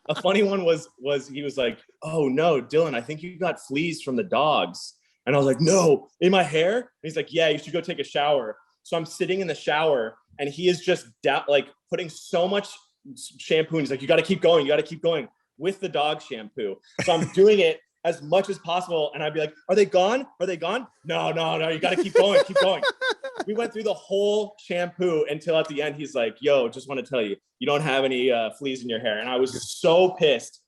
a funny one was he was like, "Oh no, Dillon, I think you got fleas from the dogs." And I was like, "No, in my hair?" And he's like, "Yeah, you should go take a shower." So I'm sitting in the shower and he is just like putting so much shampoo. And he's like, "You got to keep going. You got to keep going with the dog shampoo." So I'm doing it as much as possible. And I'd be like, "Are they gone? Are they gone?" No, you got to keep going, keep going. We went through the whole shampoo until at the end, he's like, "Yo, just want to tell you, you don't have any fleas in your hair." And I was so pissed.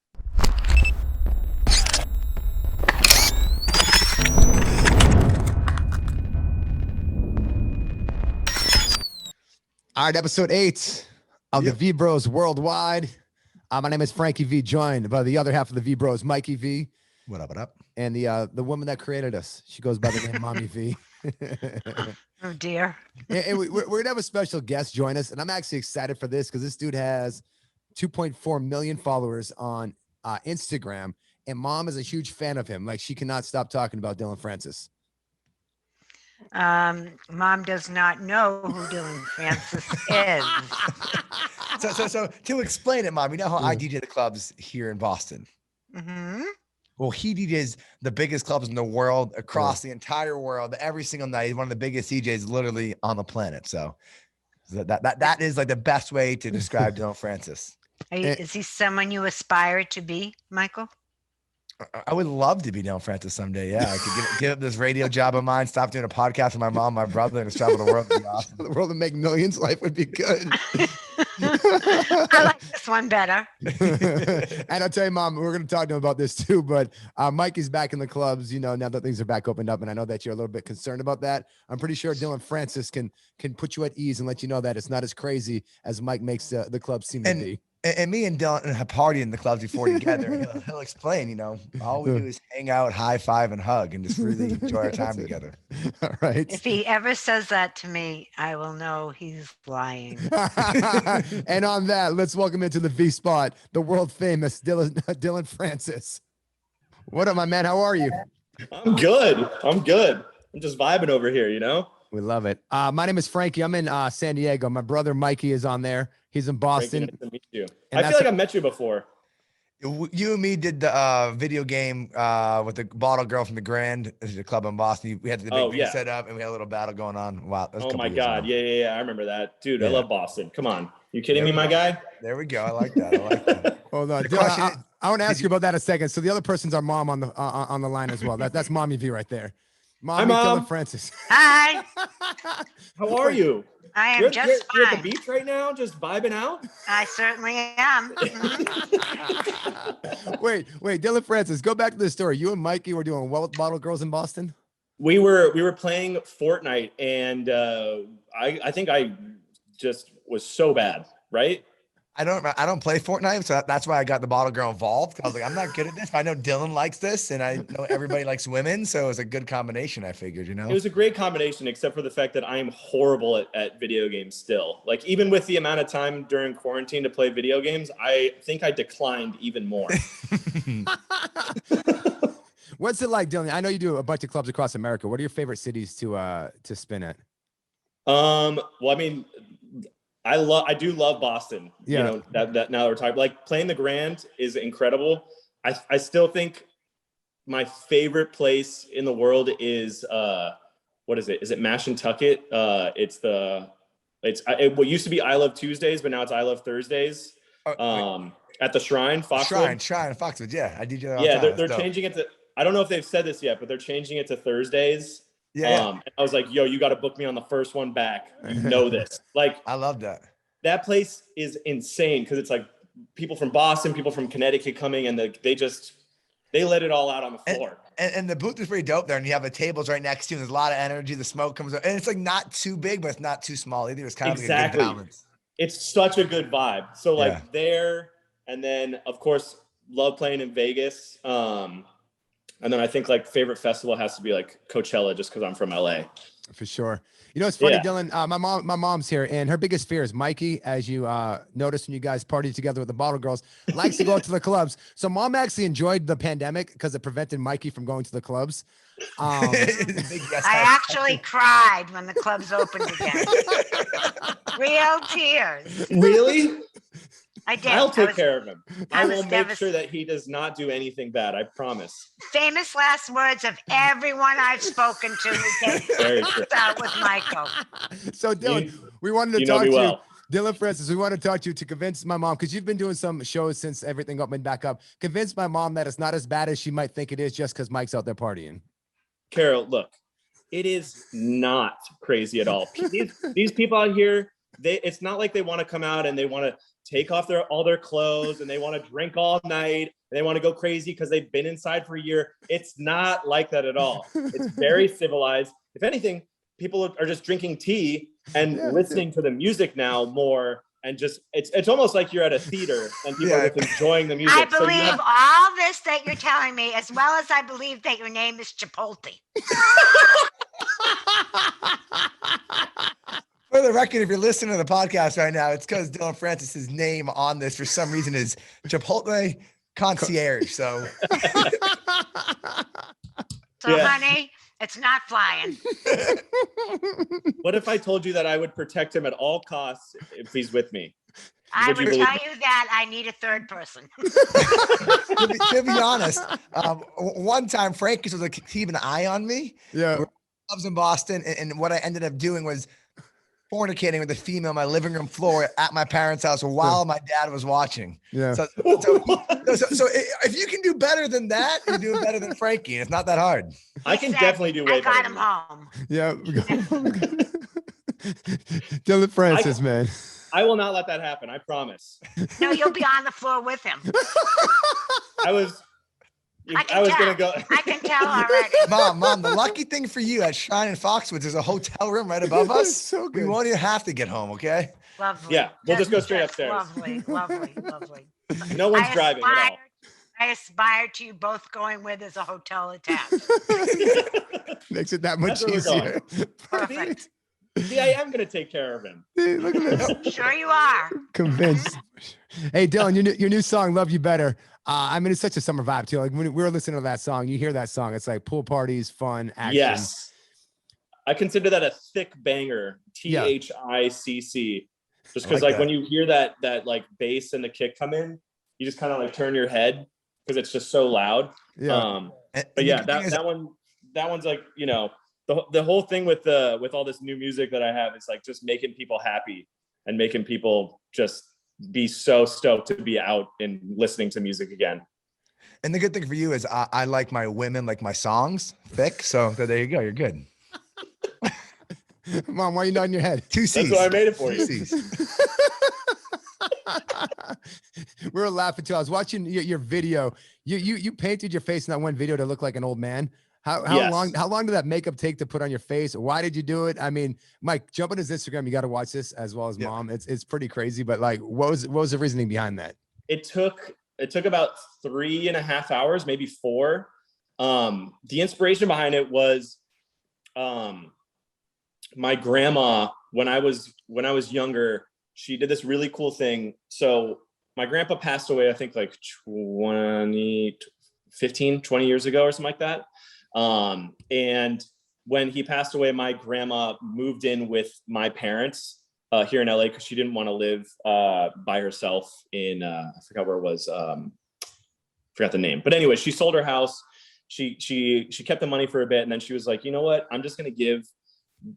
All right, episode 8 of the Vbros Worldwide. My name is Frankie V, joined by the other half of the Vbros, Mikey V. What up? And the woman that created us. She goes by the name Mommy V. Oh, dear. And we're going to have a special guest join us. And I'm actually excited for this because this dude has 2.4 million followers on Instagram. And Mom is a huge fan of him. Like, she cannot stop talking about Dillon Francis. Mom does not know who Dillon Francis is. So to explain it, Mom, you know how I DJ the clubs here in Boston? Mm-hmm. Well, he DJs the biggest clubs in the world, across the entire world, every single night. He's one of the biggest DJs literally on the planet. So that is like the best way to describe Dillon Francis. Is he someone you aspire to be, Michael? I would love to be Dillon Francis someday. Yeah, I could give up this radio job of mine, stop doing a podcast with my mom, my brother, and just travel the world. It'd be awesome. The world and make millions. Life would be good. I like this one better. And I'll tell you, Mom, we're going to talk to him about this too. But Mikey's back in the clubs, you know, now that things are back opened up. And I know that you're a little bit concerned about that. I'm pretty sure Dillon Francis can put you at ease and let you know that it's not as crazy as Mike makes the club seem to be. And me and Dillon have partied in the clubs before together. He'll explain, you know, all we do is hang out, high five, and hug, and just really enjoy our time together. All right. If he ever says that to me, I will know he's lying. And on that, let's welcome into the V spot, the world famous Dillon Francis. What up, my man? How are you? I'm good. I'm just vibing over here, you know? We love it. My name is Frankie. I'm in San Diego. My brother Mikey is on there. He's in Boston. Frankie, nice to meet you. I feel like I met you before. You and me did the video game with the bottle girl from the Grand, the club in Boston. We had the big set up, and we had a little battle going on. Wow. Oh my God. Yeah. I remember that. Dude, I love Boston. Come on. You kidding me, my guy? There we go. I like that. Hold on. I want to ask you about that in a second. So the other person's our mom on the line as well. That's Mommy V right there. Mommy Dillon Francis. Hi. How are you? I am you're fine. You're at the beach right now, just vibing out? I certainly am. Wait, Dillon Francis, go back to the story. You and Mikey were doing well with Bottle Girls in Boston? We were playing Fortnite, and I think I just was so bad, right? I don't play Fortnite, so that's why I got the bottle girl involved. I was like, I'm not good at this, but I know Dillon likes this, and I know everybody likes women, so it was a good combination, I figured, you know? It was a great combination, except for the fact that I am horrible at video games still. Like, even with the amount of time during quarantine to play video games, I think I declined even more. What's it like, Dillon? I know you do a bunch of clubs across America. What are your favorite cities to spin at? Well, I mean, I do love Boston. Yeah. You know, that now that we're talking, like, playing the Grand is incredible. I still think my favorite place in the world is what is it? Is it Mashantucket? It's what used to be I Love Tuesdays, but now it's I Love Thursdays. At the Shrine, Foxwood. Shrine, Foxwood. Yeah, I did. They're changing it to. I don't know if they've said this yet, but they're changing it to Thursdays. Yeah. And I was like, yo, you got to book me on the first one back. You know this. Like, I love that. That place is insane because it's like people from Boston, people from Connecticut coming, and they let it all out on the floor. And the booth is pretty dope there, and you have the tables right next to you. And there's a lot of energy. The smoke comes up, and it's like not too big, but it's not too small either. It's kind of like a good balance. It's such a good vibe. So there, and then of course love playing in Vegas. And then I think like favorite festival has to be like Coachella, just because I'm from LA. For sure. You know, it's funny, Dillon. My mom's here, and her biggest fear is Mikey, as you noticed when you guys partied together with the Bottle Girls, likes to go out to the clubs. So Mom actually enjoyed the pandemic because it prevented Mikey from going to the clubs. I actually cried when the clubs opened again. Real tears. Really? I did. I'll I take was- care of him. I I was will make devastated. sure that he does not do anything bad. I promise. Famous last words of everyone I've spoken to who came Very true. out with Michael. So Dylan, You, we wanted to you know talk me to you. well. Dylan Francis, we want to talk to you to convince my mom, because you've been doing some shows since everything opened back up. Convince my mom that it's not as bad as she might think it is just because Mike's out there partying. Carol, look, it is not crazy at all. These people out here, it's not like they want to come out and they want to take off all their clothes and they want to drink all night and they want to go crazy because they've been inside for a year. It's not like that at all. It's very civilized. If anything, people are just drinking tea and listening to the music now more, and just it's almost like you're at a theater and people are just enjoying the music. I believe all this that you're telling me, as well as I believe that your name is Chipotle. For the record, if you're listening to the podcast right now, it's because Dillon Francis's name on this for some reason is Chipotle Concierge. So, Honey, it's not flying. What if I told you that I would protect him at all costs if he's with me? I Would you would believe tell me? you that I need a third person. to be honest, one time Frank was like keeping an eye on me. Yeah. I was in Boston, and what I ended up doing was fornicating with a female on my living room floor at my parents' house while my dad was watching. Yeah. So if you can do better than that, you're doing better than Frankie. It's not that hard. I can Said, definitely do way I got better him than home. Yeah. Dylan Francis, man. I will not let that happen. I promise. No, you'll be on the floor with him. I was I was can gonna tell. go. I can tell already. Mom, the lucky thing for you at Shrine and Foxwoods is a hotel room right above us. So We good. won't even have to get home, okay? Lovely. Yeah, we'll just go straight upstairs. Lovely, lovely, lovely. No one's I driving at all. I aspire to you both going with as a hotel attached. Makes it that much That's where we're easier. Perfect. See, I am gonna take care of him. Dude, look at this. Sure you are. Convinced. Hey, Dylan, your new song, Love You Better. I mean, it's such a summer vibe too. Like when we were listening to that song, you hear that song, it's like pool parties, fun, action. Yes, I consider that a thick banger. Yeah. THICC. Just I because, like like, when you hear that like bass and the kick come in, you just kind of like turn your head because it's just so loud. Yeah. But yeah, that one's like, you know, the whole thing with all this new music that I have is like just making people happy and making people just be so stoked to be out and listening to music again. And the good thing for you is I like my women, like my songs thick. So there you go. You're good. Mom, why are you nodding your head? Two C's. That's why I made it for Two you. C's. We were laughing too. I was watching your video. You painted your face in that one video to look like an old man. How Yes. long did that makeup take to put on your face? Why did you do it? I mean, Mike, jump on his Instagram. You got to watch this as well as Mom. It's pretty crazy. But like, what was the reasoning behind that? It took about 3.5 hours, maybe 4. The inspiration behind it was my grandma, when I was younger, she did this really cool thing. So my grandpa passed away, I think like 20 years ago or something like that. And when he passed away, my grandma moved in with my parents here in LA because she didn't want to live by herself in I forgot where it was, forgot the name. But anyway, she sold her house. She kept the money for a bit, and then she was like, you know what? I'm gonna give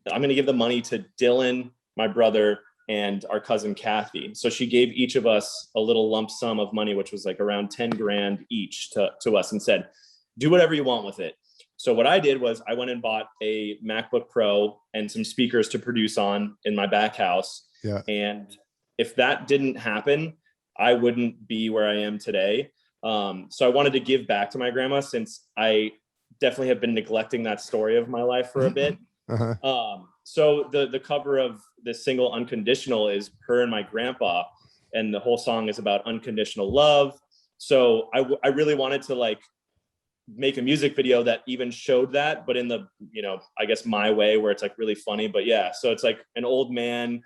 the money to Dillon, my brother, and our cousin Kathy. So she gave each of us a little lump sum of money, which was like around 10 grand each to us, and said, do whatever you want with it. So what I did was I went and bought a MacBook Pro and some speakers to produce on in my back house. Yeah. And if that didn't happen, I wouldn't be where I am today. So I wanted to give back to my grandma, since I definitely have been neglecting that story of my life for a bit. Uh-huh. So the cover of this single Unconditional is her and my grandpa, and the whole song is about unconditional love. So I really wanted to like make a music video that even showed that, but in the, you know, I guess my way, where it's like really funny. But yeah, so it's like an old man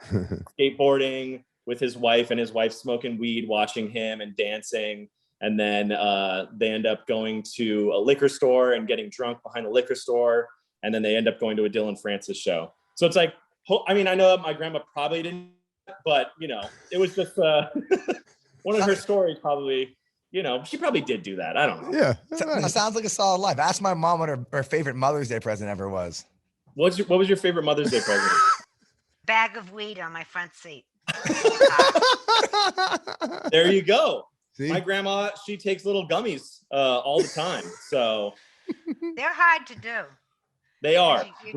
skateboarding with his wife, and his wife smoking weed, watching him and dancing. And then they end up going to a liquor store and getting drunk behind the liquor store. And then they end up going to a Dillon Francis show. So it's like, I mean, I know that my grandma probably didn't, but you know, it was just, one of her stories probably, she probably did do that. I don't know. Yeah. That sounds like a solid life. Ask my mom what her favorite Mother's Day present ever was. What was your favorite Mother's Day present? Bag of weed on my front seat. There you go. See? My grandma, she takes little gummies all the time. So They're hard to do. they are. You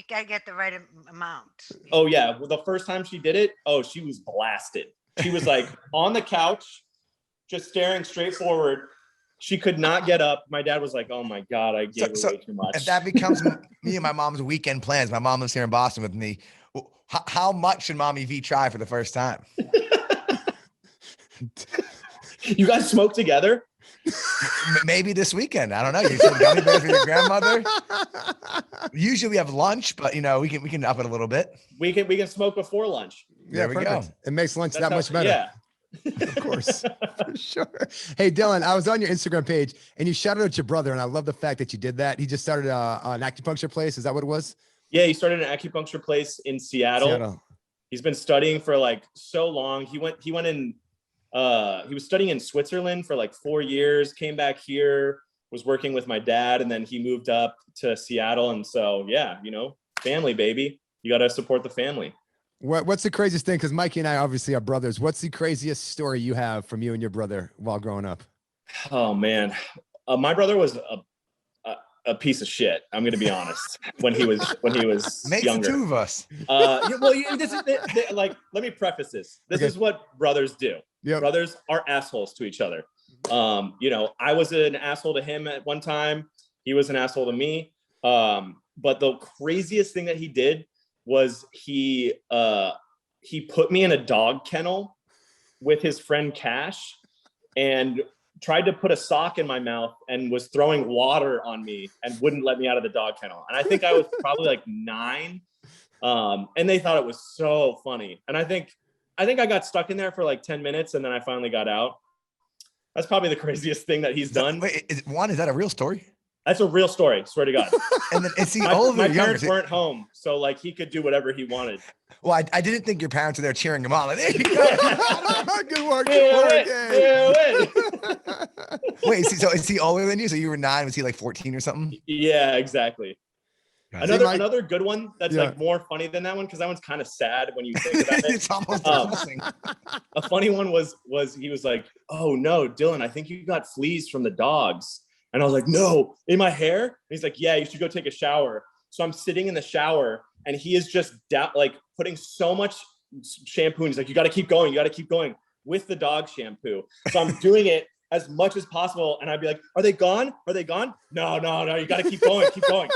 got to get the right amount. Oh, yeah. Well, the first time she did it, she was blasted. She was like on the couch, just staring straight forward. She could not get up. My dad was like, oh, my God, I gave her way too much. If that becomes me and my mom's weekend plans, my mom lives here in Boston with me. How much should Mommy V try for the first time? You guys smoke together? Maybe this weekend. I don't know. You said gummy bears with your grandmother. Usually we have lunch, but we can up it a little bit. We can smoke before lunch. Yeah, There we go. It makes lunch that much better. Yeah. Of course, for sure. Hey, Dillon, I was on your Instagram page and you shouted out your brother, and I love the fact that you did that. He just started an acupuncture place. Is that what it was? Yeah, he started an acupuncture place in Seattle. He's been studying for like so long. He was studying in Switzerland for like 4 years, came back here, was working with my dad, and then he moved up to Seattle. And so, yeah, family, baby. You got to support the family. What's the craziest thing? Because Mikey and I obviously are brothers. What's the craziest story you have from you and your brother while growing up? Oh, man. My brother was a piece of shit. I'm going to be honest. When he was Makes younger. the two of us. This is like, let me preface this. This is what brothers do. Yep. Brothers are assholes to each other. I was an asshole to him at one time. He was an asshole to me. But the craziest thing that he did was he put me in a dog kennel with his friend Cash and tried to put a sock in my mouth and was throwing water on me and wouldn't let me out of the dog kennel. And I think I was probably like 9. And they thought it was so funny. And I think I got stuck in there for like 10 minutes and then I finally got out. That's probably the craziest thing that he's done. Wait, is that a real story? That's a real story. Swear to God. And then is he my older or younger? parents weren't home. So like he could do whatever he wanted. Well, I didn't think your parents were there cheering him on. Like, there you go. Good work. Wait, is he older than you? So you were 9. Was he like 14 or something? Yeah, exactly. God. Another good one that's like more funny than that one, because that one's kind of sad when you think about it. It's almost depressing. A funny one was he was like, oh no, Dillon, I think you got fleas from the dogs. And I was like, no, in my hair? And he's like, yeah, you should go take a shower. So I'm sitting in the shower and he is just like putting so much shampoo. And he's like, you got to keep going with the dog shampoo. So I'm doing it as much as possible. And I'd be like, are they gone? No, you got to keep going.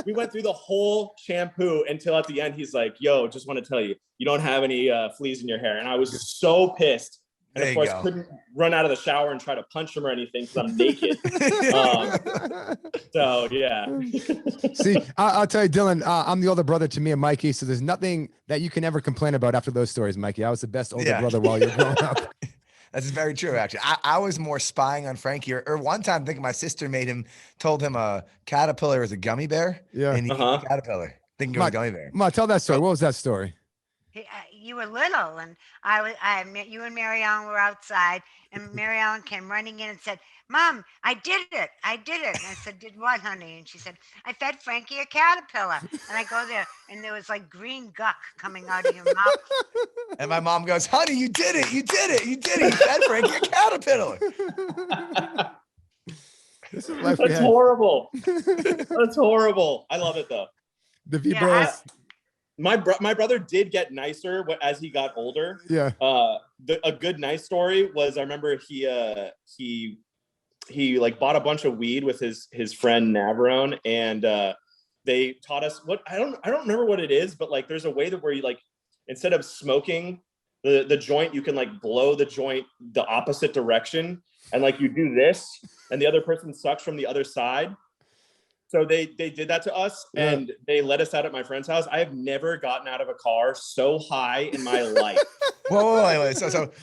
We went through the whole shampoo until at the end, he's like, yo, just want to tell you, you don't have any fleas in your hair. And I was so pissed. And of course, couldn't run out of the shower and try to punch him or anything because I'm naked. So, yeah. See, I'll tell you, Dillon, I'm the older brother to me and Mikey. So there's nothing that you can ever complain about after those stories, Mikey. I was the best older brother while you're growing up. That's very true, actually. I was more spying on Frankie. Or one time, I think my sister told him a caterpillar is a gummy bear. Yeah. And he ate a caterpillar, thinking it was a gummy bear. Ma, tell that story. What was that story? You were little, and you and Mary Ellen were outside, and Mary Ellen came running in and said, Mom, I did it. And I said, did what, honey? And she said, I fed Frankie a caterpillar. And I go there, and there was like green guck coming out of your mouth. And my mom goes, honey, you did it. You fed Frankie a caterpillar. That's horrible. That's horrible. I love it, though. The Vbros. My brother did get nicer as he got older. Yeah. A good nice story was, I remember he like bought a bunch of weed with his friend Navarone, and they taught us what I don't remember what it is, but like there's a way that where you like, instead of smoking the joint, you can like blow the joint the opposite direction, and like you do this and the other person sucks from the other side. So they did that to us, and they let us out at my friend's house. I have never gotten out of a car so high in my life. Whoa.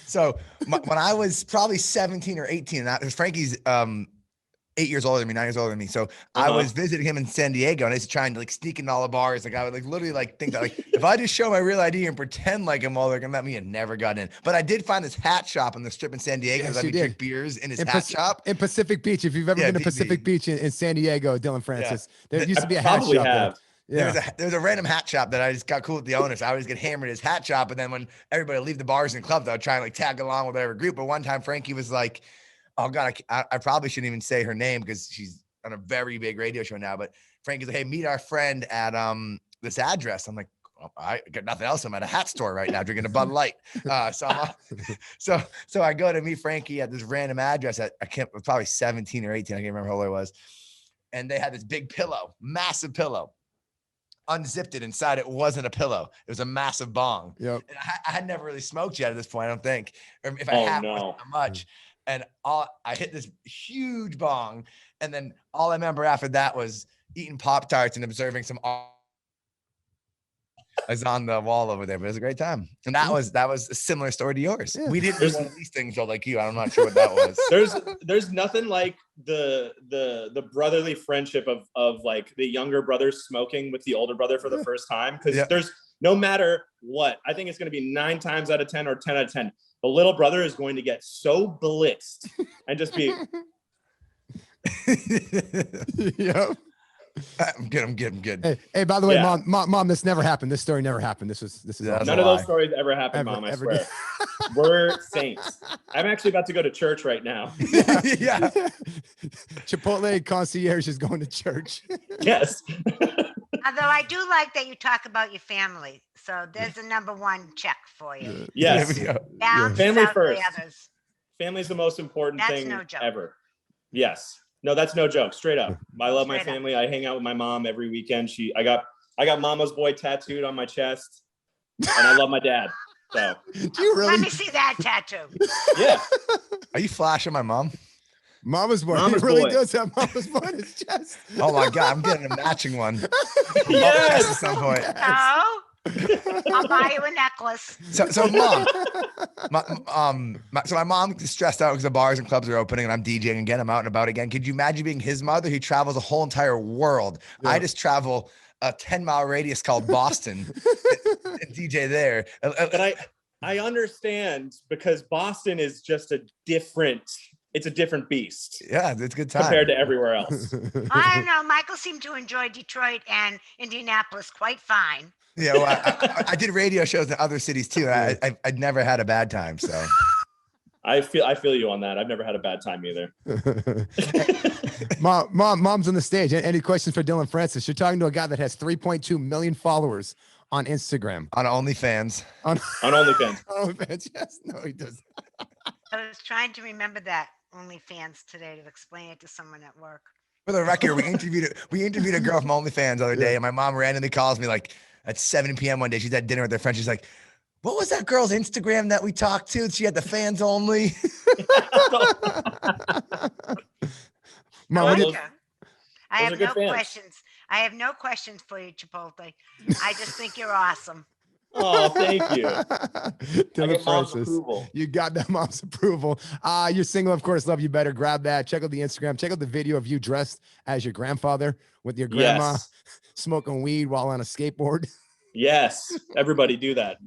So when I was probably 17 or 18, that was Frankie's 8 years older than me, 9 years older than me. So I was visiting him in San Diego, and I was trying to like sneak into all the bars. Like I would like literally like think that like if I just show my real ID and pretend like I'm all they're gonna let me in, never got in. But I did find this hat shop on the strip in San Diego. Yes, Let you me did. drink beers in his hat shop in Pacific Beach. If you've ever been to Pacific Beach in San Diego, Dillon Francis, there used to be a hat shop there. Yeah. There was a random hat shop that I just got cool with the owners. I always get hammered at his hat shop, and then when everybody would leave the bars and clubs, I would try and like tag along with whatever group. But one time Frankie was like, oh God, I probably shouldn't even say her name because she's on a very big radio show now. But Frankie's like, hey, meet our friend at this address. I'm like, well, I got nothing else. I'm at a hat store right now drinking a Bud Light. So I go to meet Frankie at this random address at it was probably 17 or 18. I can't remember how old I was. And they had this big pillow, massive pillow. Unzipped it. Inside it wasn't a pillow. It was a massive bong. Yep. And I had never really smoked yet at this point, I don't think. Or if I had, not much. And I hit this huge bong. And then all I remember after that was eating Pop-Tarts and observing some art is on the wall over there. But it was a great time. And that was a similar story to yours. Yeah. We didn't do one of these things though, like you. I'm not sure what that was. There's nothing like the brotherly friendship of like the younger brother smoking with the older brother for the first time. Because there's no matter what, I think it's going to be 9 times out of 10 or 10 out of 10. The little brother is going to get so blitzed and just be. Yep. I'm good. Hey, by the way, mom, this never happened. This story never happened. This is none of those stories ever happened, Mom. I swear. We're saints. I'm actually about to go to church right now. Yeah. Chipotle concierge is going to church. Yes. Although I do like that you talk about your family. So there's a number 1 check for you. Yes. Family first. Family's the most important thing ever. Yes. No, that's no joke. Straight up. I love my family. I hang out with my mom every weekend. I got Mama's Boy tattooed on my chest, and I love my dad. So do you really? Let me see that tattoo. Yeah. Are you flashing my mom? Mama's Boy. He really does have Mama's Boy on his chest. Oh my God, I'm getting a matching one. Yes. At some point. Oh. I'll buy you a necklace. So my mom is stressed out because the bars and clubs are opening and I'm DJing again. I'm out and about again. Could you imagine being his mother? He travels a whole entire world. Yeah. I just travel a 10-mile radius called Boston and DJ there. But I understand because Boston is just it's a different beast. Yeah, it's a good time compared to everywhere else. I don't know. Michael seemed to enjoy Detroit and Indianapolis quite fine. Yeah, well, I did radio shows in other cities too. I'd never had a bad time. So I feel you on that. I've never had a bad time either. Mom's on the stage. Any questions for Dillon Francis? You're talking to a guy that has 3.2 million followers on Instagram. On OnlyFans. On OnlyFans. OnlyFans, yes. No, he doesn't. I was trying to remember that OnlyFans today to explain it to someone at work. For the record, we interviewed a girl from OnlyFans the other day, and my mom randomly calls me like at 7 p.m. one day. She's at dinner with her friend. She's like, what was that girl's Instagram that we talked to? She had the fans only. Mom, I have no questions. I have no questions for you, Chipotle. I just think you're awesome. Oh, thank you. Dillon Francis, you got that mom's approval. You're single, of course. Love you better. Grab that. Check out the Instagram. Check out the video of you dressed as your grandfather with your grandma smoking weed while on a skateboard. Yes, everybody do that.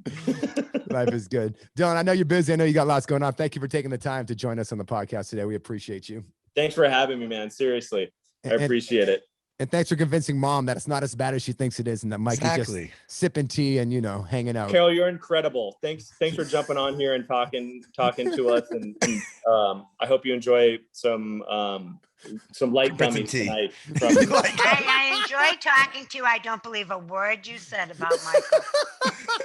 Life is good. Dillon, I know you're busy. I know you got lots going on. Thank you for taking the time to join us on the podcast today. We appreciate you. Thanks for having me, man. Seriously, I appreciate it. And thanks for convincing Mom that it's not as bad as she thinks it is, and that Mikey's just sipping tea and hanging out. Carol, you're incredible. Thanks for jumping on here and talking to us, and I hope you enjoy some light gummies tonight. I enjoy talking to you. I don't believe a word you said about Michael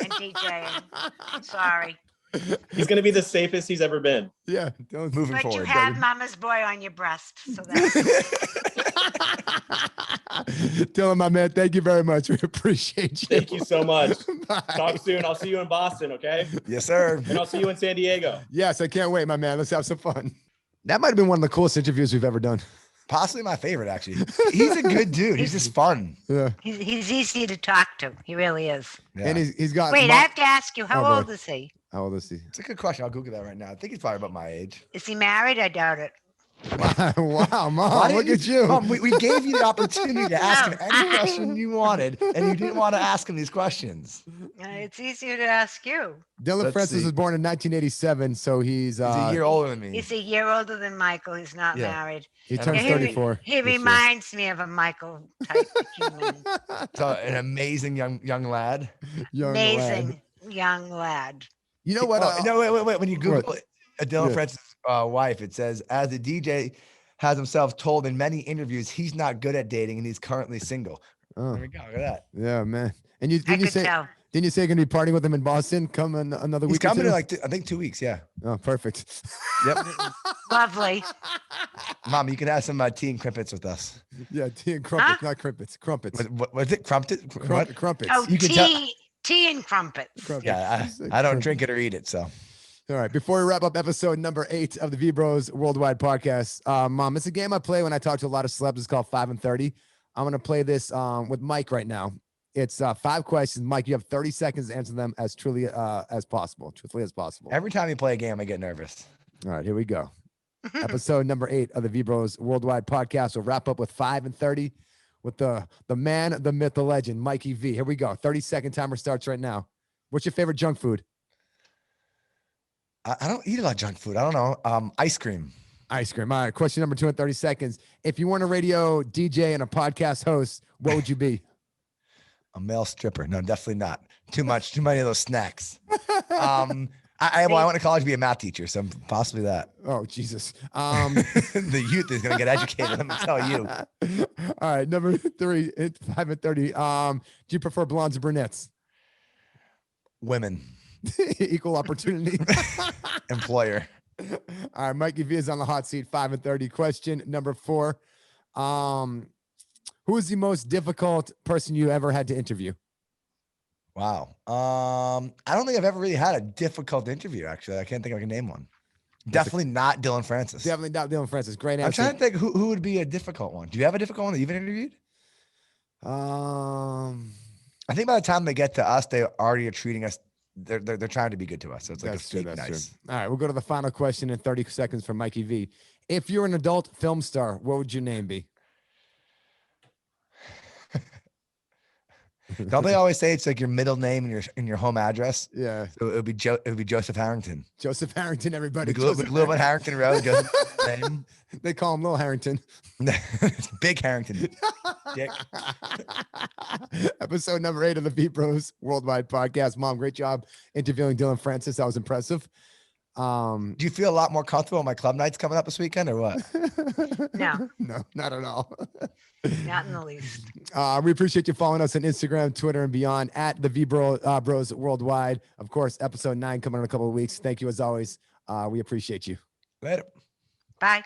and DJing. Sorry. He's going to be the safest he's ever been. Yeah, moving forward. But you have Mama's Boy on your breast, so that's. Dillon, my man, thank you very much. We appreciate you. Thank you so much. Bye. Talk soon. I'll see you in Boston, okay? Yes, sir. And I'll see you in San Diego. Yes, I can't wait, my man. Let's have some fun. That might have been one of the coolest interviews we've ever done. Possibly my favorite, actually. He's a good dude. He's just fun. Yeah. He's easy to talk to. He really is. Yeah. And he's got. Wait, I have to ask you, how old is he? How old is he? It's a good question. I'll Google that right now. I think he's probably about my age. Is he married? I doubt it. Wow, Why Mom, didn't look at you. Mom, we gave you the opportunity to ask him any question you wanted, and you didn't want to ask him these questions. It's easier to ask you. Dillon Let's Francis see. was born in 1987, so he's He's a year older than me. He's a year older than Michael. He's not Yeah. married. he And turns I'm he, 34. he this year. reminds me of a Michael type human. So an amazing young lad. Young lad. Amazing young lad. You know what? Oh, no, wait. When you Google Dillon Yeah. Francis' wife, it says, as a DJ has himself told in many interviews, he's not good at dating and he's currently single. Oh, There we go. Look at that. yeah, man. And you I didn't you could say tell. didn't you say you're gonna be partying with him in Boston? Come in another He's week. or coming two? in like, I think 2 weeks. Yeah. Oh, perfect. Yep. Lovely. Mom, you can have some tea and crimpets with us. Yeah, tea and crumpets, not crimpets. Crumpets. What was it? Crumpet? What? Crumpets. Oh, You can tell- tea and crumpets. Crumpets. Yeah, I don't drink it or eat it. So All right. Before we wrap up episode number 8 of the Vbros Worldwide Podcast, Mom, it's a game I play when I talk to a lot of celebs. It's called 5 and 30. I'm gonna play this with Mike right now. It's 5 questions. Mike, you have 30 seconds to answer them as truthfully as possible. every time you play a game, I get nervous. All right, here we go. Episode number 8 of the Vbros Worldwide Podcast. We'll wrap up with 5 and 30 with the man, the myth, the legend, Mikey V. Here we go. 30-second timer starts right now. What's your favorite junk food? I don't eat a lot of junk food. I don't know. Ice cream. Ice cream. All right. Question number 2 in 30 seconds. If you weren't a radio DJ and a podcast host, what would you be? A male stripper. No, definitely not. Too many of those snacks. I went to college to be a math teacher, so possibly that. Oh, Jesus. The youth is gonna get educated. Let me tell you. All right. Number 3, 5 and 30. Do you prefer blondes or brunettes? Women. Equal opportunity. Employer. All right, Mikey V is on the hot seat. 5 and 30. Question number 4. Who is the most difficult person you ever had to interview? Wow. I don't think I've ever really had a difficult interview. Actually, I can't think I can name one. Definitely not Dillon Francis. Definitely not Dillon Francis. Great answer. I'm trying to think who would be a difficult one. Do you have a difficult one that you've interviewed? I think by the time they get to us, they already are treating us. They're trying to be good to us. So it's like That's a true. fake That's nice. true. All right, we'll go to the final question in 30 seconds from Mikey V. If you're an adult film star, what would your name be? Don't they always say it's like your middle name and your home address? Yeah, So it would be Joseph Harrington. Joseph Harrington. Everybody. We live on Harrington Road. Joseph name. They call him Little Harrington. Big Harrington. Dick. Episode number 8 of the Vbros Worldwide Podcast. Mom, great job interviewing Dillon Francis. That was impressive. Do you feel a lot more comfortable on my club nights coming up this weekend or what? No. No, not at all. Not in the least. We appreciate you following us on Instagram, Twitter, and beyond at the Bros Worldwide. Of course, episode 9 coming in a couple of weeks. Thank you as always. We appreciate you. Later. Bye.